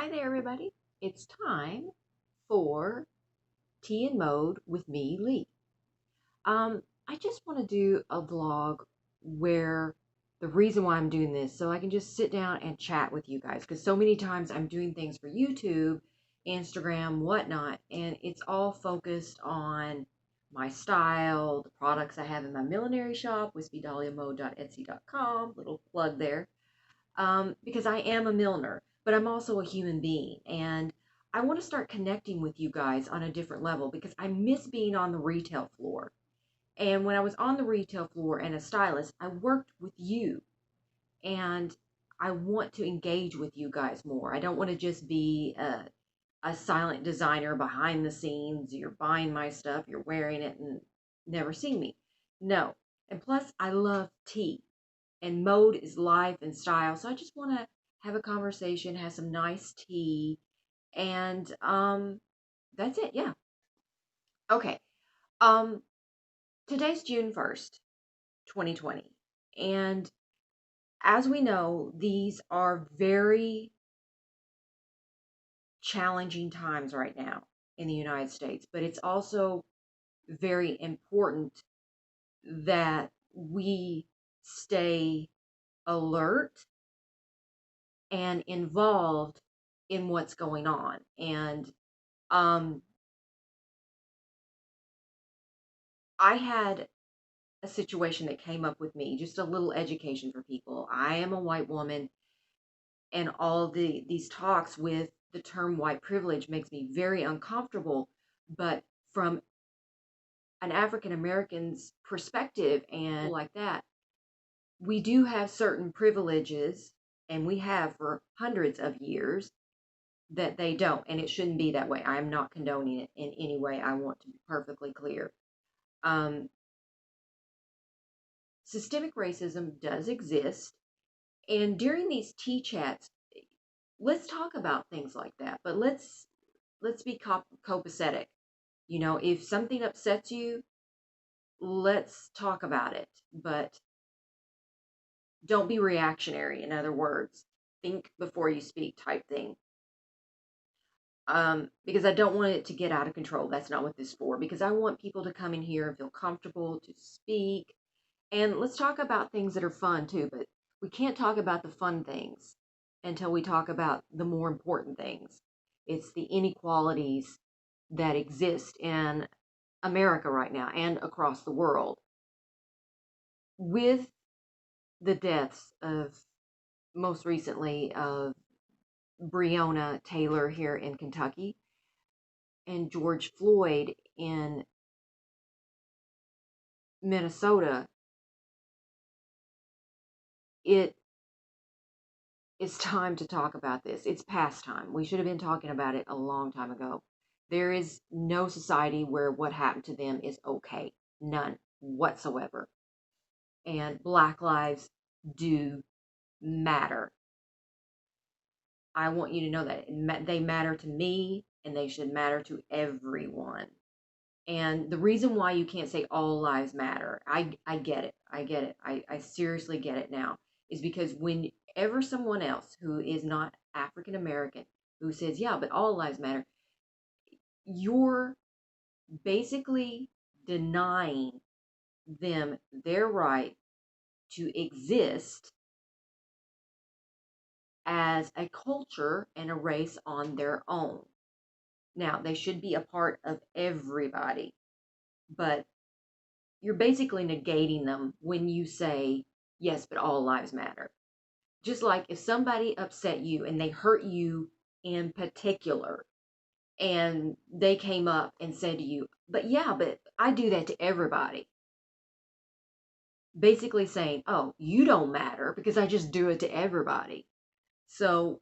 Hi there, everybody. It's time for Tea and Mode with me, Leigh. I just want to do a vlog where the reason why I'm doing this, so I can just sit down and chat with you guys. Because so many times I'm doing things for YouTube, Instagram, whatnot, and it's all focused on my style, the products I have in my millinery shop, wispydahliamode.etsy.com, little plug there, because I am a milliner, but I'm also a human being. And I want to start connecting with you guys on a different level because I miss being on the retail floor. And when I was on the retail floor and a stylist, I worked with you. And I want to engage with you guys more. I don't want to just be a silent designer behind the scenes. You're buying my stuff, you're wearing it, and never seeing me. No. And plus, I love tea and mode is life and style. So I just want to have a conversation, have some nice tea, and that's it. Yeah. Okay. Um, today's June 1st, 2020, and as we know, these are very challenging times right now in the United States, but it's also very important that we stay alert and involved in what's going on. And um, I had a situation that came up with me, just a little education for people. I am a white woman, and all these talks with the term white privilege makes me very uncomfortable. But from an African American's perspective and like that, we do have certain privileges, and we have for hundreds of years that they don't, and it shouldn't be that way. I am not condoning it in any way. I want to be perfectly clear. Um, Systemic racism does exist, and during these tea chats, let's talk about things like that. But let's be copacetic. You know, if something upsets you, let's talk about it. But don't be reactionary. In other words, think before you speak type thing. Because I don't want it to get out of control. That's not what this is for. Because I want people to come in here and feel comfortable to speak. And let's talk about things that are fun too. But we can't talk about the fun things until we talk about the more important things. It's the inequalities that exist in America right now and across the world. With the deaths of, most recently, of Breonna Taylor here in Kentucky and George Floyd in Minnesota, it is time to talk about this. It's past time. We should have been talking about it a long time ago. There is no society where what happened to them is okay. None whatsoever. And Black lives do matter. I want you to know that they matter to me, and they should matter to everyone. And the reason why you can't say all lives matter, I get it. I get it. I seriously get it now, is because whenever someone else who is not African American who says, yeah, but all lives matter, you're basically denying them their right to exist as a culture and a race on their own. Now, they should be a part of everybody, but you're basically negating them when you say, yes, but all lives matter. Just like if somebody upset you and they hurt you in particular, and they came up and said to you, but yeah, but I do that to everybody. Basically saying, oh, you don't matter because I just do it to everybody. So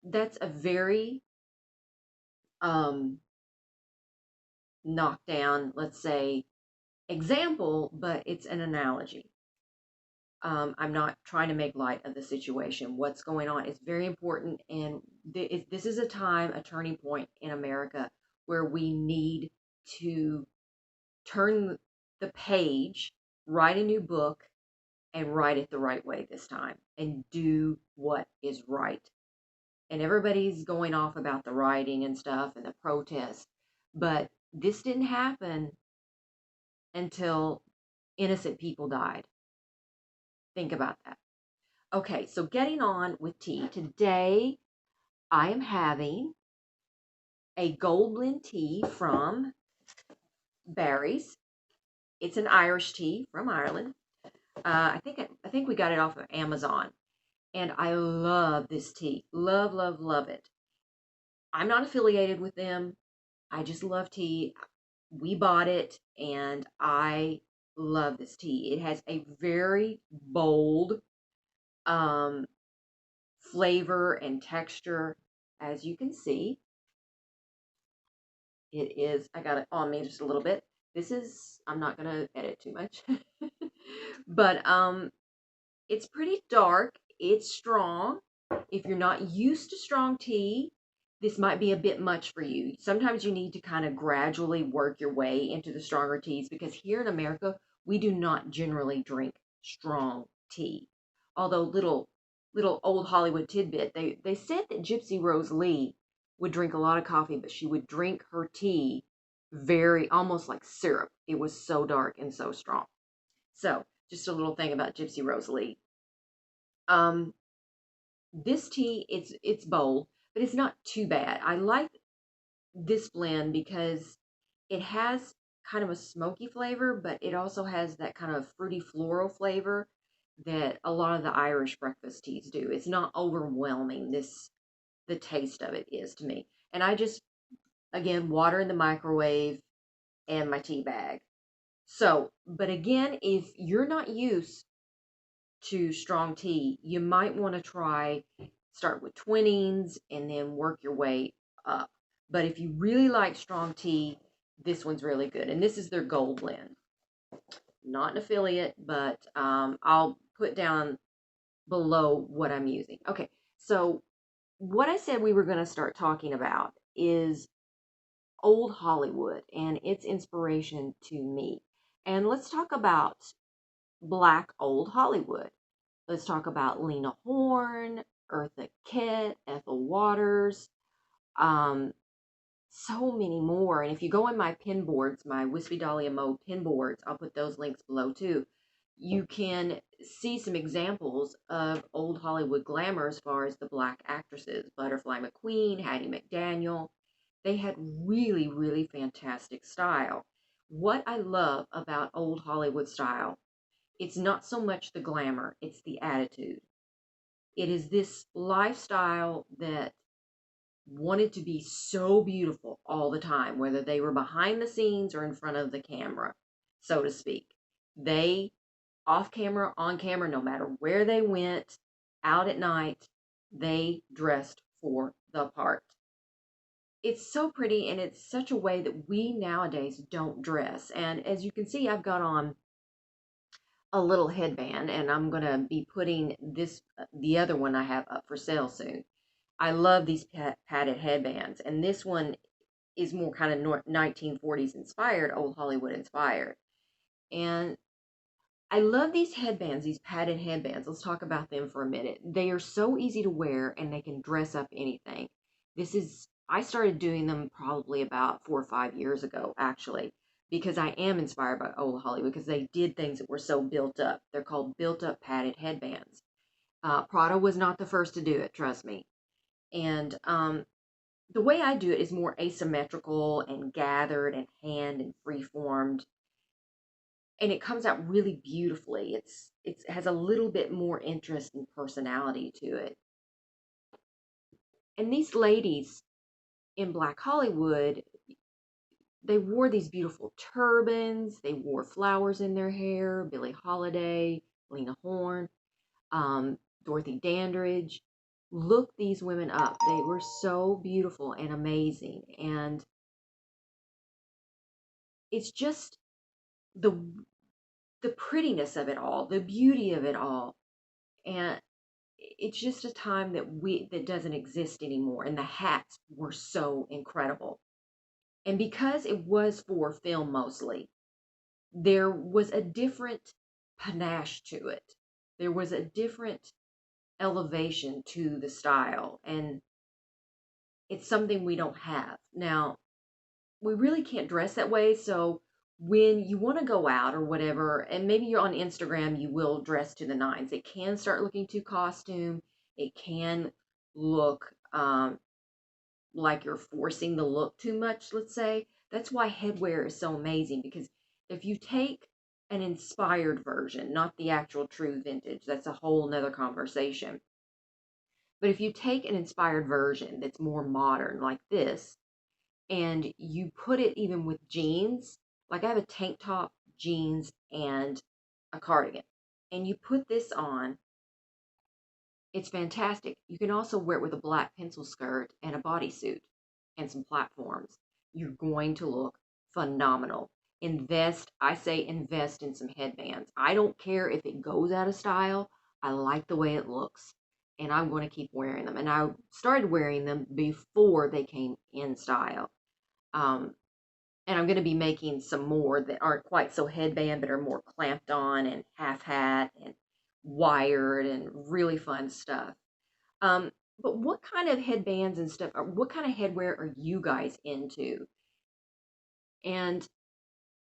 that's a very knockdown, let's say, example, but it's an analogy. I'm not trying to make light of the situation. What's going on is very important, and this is a time, a turning point in America where we need to turn the page, write a new book, and write it the right way this time, and do what is right. and everybody's going off about the rioting and stuff and the protests. But this didn't happen until innocent people died. Think about that. Okay, so getting on with tea. Today, I am having a gold blend tea from Barry's. It's an Irish tea from Ireland. I think we got it off of Amazon, and I love this tea. Love, love, love it. I'm not affiliated with them. I just love tea. We bought it, and I love this tea. It has a very bold um, flavor and texture, as you can see. It is, I got it on me just a little bit. This is, I'm not going to edit too much, but it's pretty dark. It's strong. If you're not used to strong tea, this might be a bit much for you. Sometimes you need to kind of gradually work your way into the stronger teas, because here in America, we do not generally drink strong tea. Although little old Hollywood tidbit, they said that Gypsy Rose Leigh would drink a lot of coffee, but she would drink her tea very almost like syrup. It was so dark and so strong. So, just a little thing about Gypsy Rose Leigh. Um, this tea, it's bold, but it's not too bad. I like this blend because it has kind of a smoky flavor, but it also has that kind of fruity floral flavor that a lot of the Irish breakfast teas do. It's not overwhelming. The taste of it is to me. And I just, again, water in the microwave and my tea bag. So, but again, if you're not used to strong tea, you might want to start with twinnings and then work your way up. But if you really like strong tea, this one's really good. And this is their gold blend. Not an affiliate, but I'll put down below what I'm using. Okay, so what I said we were going to start talking about is old Hollywood and its inspiration to me. And let's talk about Black old Hollywood. Let's talk about Lena Horne, Eartha Kitt, Ethel Waters, um, so many more. And if you go on my pin boards, my Wispy Dahlia Mode pin boards, I'll put those links below too. You can see some examples of old Hollywood glamour as far as the black actresses. Butterfly McQueen, Hattie McDaniel. They had really, really fantastic style. What I love about old Hollywood style, it's not so much the glamour, it's the attitude. It is this lifestyle that wanted to be so beautiful all the time, whether they were behind the scenes or in front of the camera, so to speak. They, off camera, on camera, no matter where they went, out at night, they dressed for the part. It's so pretty, and it's such a way that we nowadays don't dress. And as you can see, I've got on a little headband, and I'm going to be putting the other one I have up for sale soon. I love these padded headbands, and this one is more kind of 1940s inspired, old Hollywood inspired. And I love these headbands, these padded headbands. Let's talk about them for a minute. They are so easy to wear, and they can dress up anything. I started doing them probably about 4 or 5 years ago, actually, because I am inspired by old Hollywood, because they did things that were so built up. They're called built-up padded headbands. Prada was not the first to do it, trust me. And the way I do it is more asymmetrical and gathered and hand and free-formed, and it comes out really beautifully. It has a little bit more interest and personality to it. And these ladies in Black Hollywood, they wore these beautiful turbans. They wore flowers in their hair. Billie Holiday, Lena Horne, Dorothy Dandridge. Look these women up. They were so beautiful and amazing. And it's just the prettiness of it all, the beauty of it all. And it's just a time that doesn't exist anymore. And the hats were so incredible. And because it was for film mostly, there was a different panache to it. There was a different elevation to the style. And it's something we don't have. Now, we really can't dress that way, so when you want to go out or whatever, and maybe you're on Instagram, you will dress to the nines. It can start looking too costume. It can look like you're forcing the look too much, let's say. That's why headwear is so amazing, because if you take an inspired version, not the actual true vintage, that's a whole nother conversation. But if you take an inspired version that's more modern, like this, and you put it even with jeans, like I have a tank top, jeans, and a cardigan, and you put this on, it's fantastic. You can also wear it with a black pencil skirt and a bodysuit and some platforms. You're going to look phenomenal. Invest, I say invest in some headbands. I don't care if it goes out of style. I like the way it looks, and I'm going to keep wearing them. And I started wearing them before they came in style. Um, and I'm going to be making some more that aren't quite so headband, but are more clamped on and half hat and wired and really fun stuff. Um, but what kind of headbands and stuff, or what kind of headwear are you guys into? And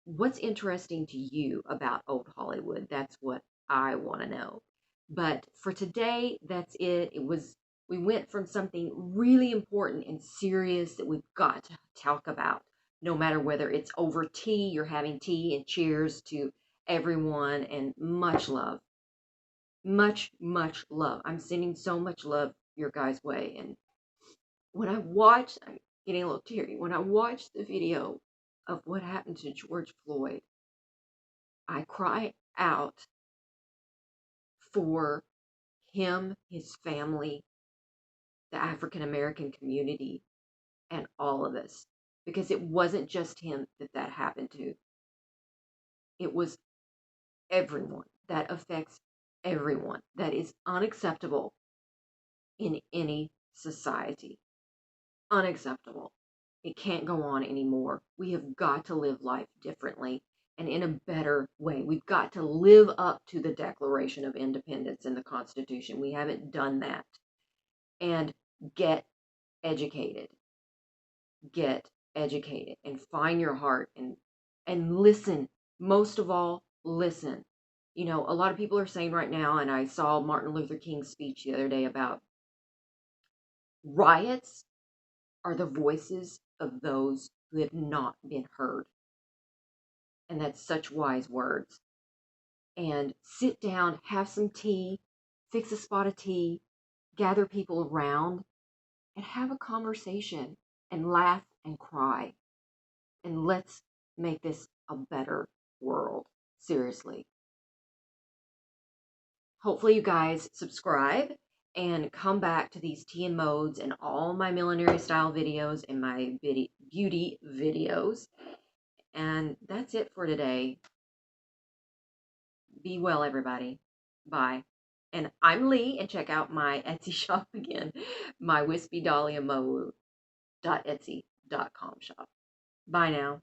what's interesting to you about old Hollywood? That's what I want to know. But for today, that's it. We went from something really important and serious that we've got to talk about, no matter whether it's over tea, you're having tea, and cheers to everyone, and much love. Much, much love. I'm sending so much love your guys' way. And when I watched, I'm getting a little teary, when I watched the video of what happened to George Floyd, I cry out for him, his family, the African American community, and all of us. Because it wasn't just him that happened to. It was everyone. That affects everyone. That is unacceptable in any society. Unacceptable. It can't go on anymore. We have got to live life differently and in a better way. We've got to live up to the Declaration of Independence and the Constitution. We haven't done that. And get educated. Get educated and find your heart and listen. Most of all, listen. You know, a lot of people are saying right now, and I saw Martin Luther King's speech the other day about riots are the voices of those who have not been heard. And that's such wise words. And sit down, have some tea, fix a spot of tea, gather people around, and have a conversation and laugh and cry. And let's make this a better world. Seriously. Hopefully you guys subscribe and come back to these tea and modes and all my millinery style videos and my beauty videos. And that's it for today. Be well, everybody. Bye. And I'm Leigh, and check out my Etsy shop again, my wispydahliamode.etsy.com shop. Bye now.